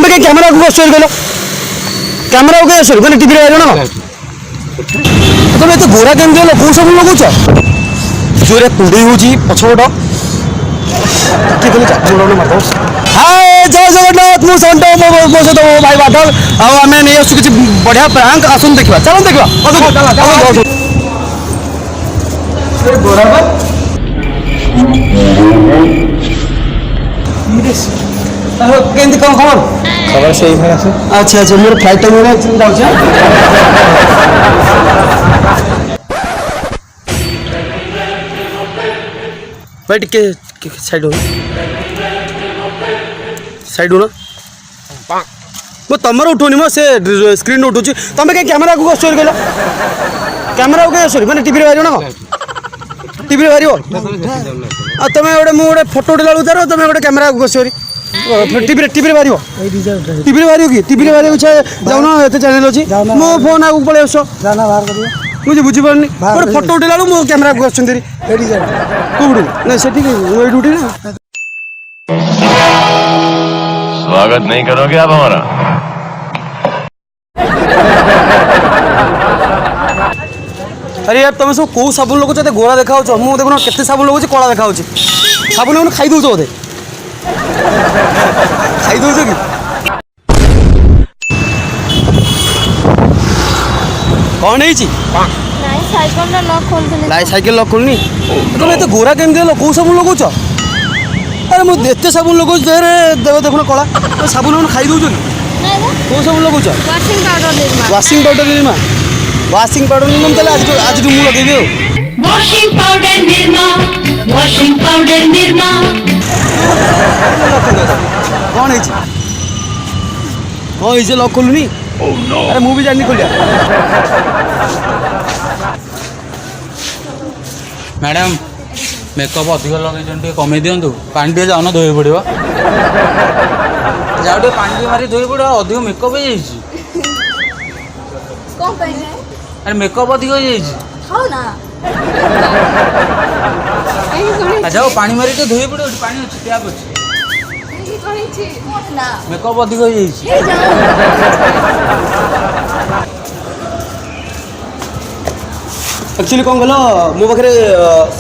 तुम कहीं कैमरा को स्टोरी कल कैमरा को स्टोरी मैंने टीवी ना तुम एत गोरा केमती हेल कौ सब लगुच जोरे कुंडई हो पछपट हाय जय जगन्नाथ मु संत मो सहित मो भाई बादल आम नहीं आसु किसी बढ़िया प्रांक आसन देखा चलो देखा केमती कौन खबर खबर से ही अच्छा अच्छा मोर फ्लाइट टाइम जाऊँ भाई टिके साइड हो साइड हो ना मो तुम उठौनी मो से स्क्रीन उठू तुम कहीं कैमरा को स्टोरी कल कैमरा को स्टोरी मैंने टीवी बाहर ना टीवी बाहर तुम गोटे मुझे फोटो उठेला तार तुम गोटे कैमरा को स्टोरी टीवी बाहर टीवी बाहर कि टीवी बाहर जाऊन एत चैनल अच्छी मो फोन आगे पलि आस मुझे बुझीपारनी गोटे फोटो उठेला मो कैमरा को आसुँच कौटी ना से उठी ना स्वागत नहीं करोगे आप हमारा। अरे यार तुम सब कौ साबुन लगुच गोरा देखा मुझे देखो केते साबुन लगुच कला देखा साबुन मैंने खाई दौच बोधे खाई दौच कि कौन है साइकिल लक खोलनी तुम एत गोरा केमती हेल कौ साबुन लगुच अरे मुझे एत साबुन लगुच देखुन कला साबुन मैंने खाई दौच कि कौ साबुन लगुच washing powder Nirma washing powder Nirma ताले आज मु लगेबी washing powder nirma कौन है लक खोलुनी अरे मु भी जानी खोलिया मैडम मेकअप अधिक लगे कमे दिंतु पानी टे जाओ धोई पड़ो जाओ टे पानी मारी धोई पड़ो अधिक मेकअप हो अरे मेकअप अधिक हो जाओ पानी मारी तो धोई पड़ो पानी अच्छी टैप अच्छी मेकअप अधिक हो एक्चुअली कौन कल मो पाखे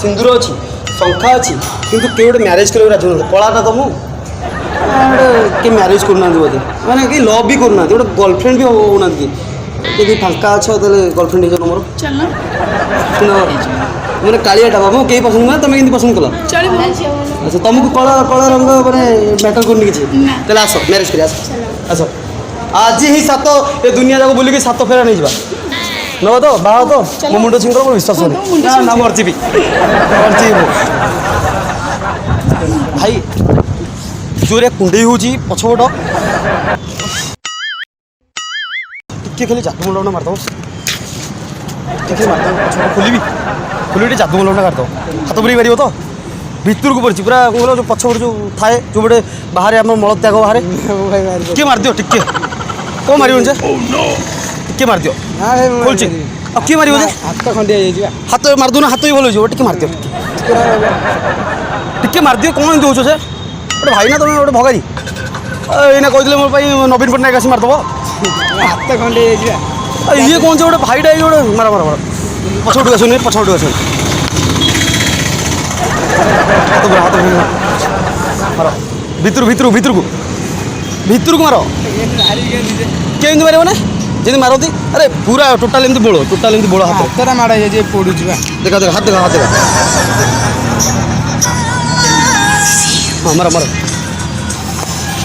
सिंदूर अच्छी शंखा अच्छी किंतु किए गोटे म्यारेज कर राजी ना कलाटा तो मुझे म्यारेज करना बोधे मैंने कि लव भी करना गोटे गर्लफ्रेंड भी होना कि फांका अच्छे गर्लफ्रेंड हो मोर मैंने कालियाटा बाबू कहीं पसंद ना तुम केमती पसंद कल अच्छा तुमको कला कला रंग मैंने मैटर करनी किसी आस म्यारेज कर आस आज ही सात ये दुनिया जाक बुलिक सात फेरा नहीं जा नब तो बाह तो मो मुंड छिंकर मोर विश्वास ना मर्जी भाई जोरे कुंडई हो पछपट टे खाली जादू मुंडा मारद टे मारद खोलि खोलि जादू मुंडा काटद हाथ बुरी पार तो भितर को पड़ी पूरा कौन जो पछपट जो थाए जो गोटे बाहर आम मलत्याग बाहर किए मारद टे कौन मार टे मारद खोलुचे अब किए मार हाथ खंडिया हाथ मारदे हाथ भी भल हो टे मारद टे मारद कौन दौच से गोटे भाई ना तुम गोटे भगारी एना कहते मोर नवीन पट्टनायक आसी मारदेव हाथ खंडिया ये कौन से गोटे भाईटा गोटे मार मार मार पछपट आसुन पछपट आसुन हाथ हाथ मार भितर भितर भितर को मार केमती मार मैंने जमी मारती अरे पूरा टोटाल एमती बोल हाथ माड़ पड़ू देखा देखा हाथ देखा हाँ मार मार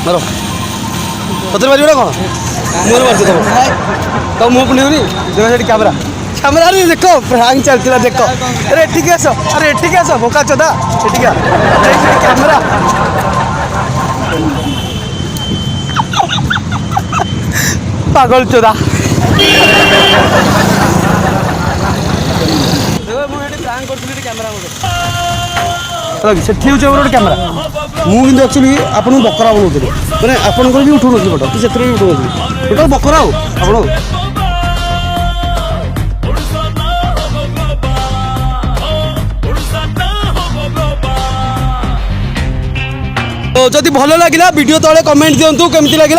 मार पत्र मार कौन मुझे मार तुम तब मुँह पुणी देखो से कैमरा कैमरा अरे देख प्रैंक चलता देख अरे ठीक आस अरे ठीक आस बोका चोदा कैमरा पागल चोदा सेठी हूँ गोटे कैमेरा मुझे एक्चुअली आपको बकरा बनाऊली मैंने आपंकर भी उठाऊन फोटो कि से भी उठाऊन टोटाल बकरा आप जदि भल लगे वीडियो तले कमेंट दिंतु केमती लगे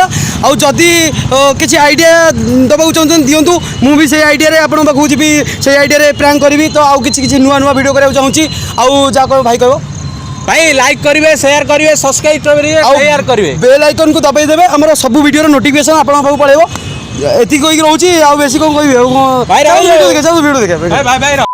आउ जदि किसी आइडिया दबाक चाहते दिंतु मुझे से आइडिया आपण पाखु जी से आइडिया प्रैंक करी तो आउ किसी नुआ नुआ वीडियो करने चाहूँगी आउ जा कह भाई कह भाई लाइक करेंगे शेयर करेंगे सब्सक्राइब करेंगे शेयर करेंगे बेल आइकन को दबाई देवे आम सब वीडियो नोटिफिकेशन आपन पाखु पड़ेगा एति कहीकि रोची आ बेसी कौन कहबे भाई, वीडियो देखे वीडियो देखे भाई भाई भाई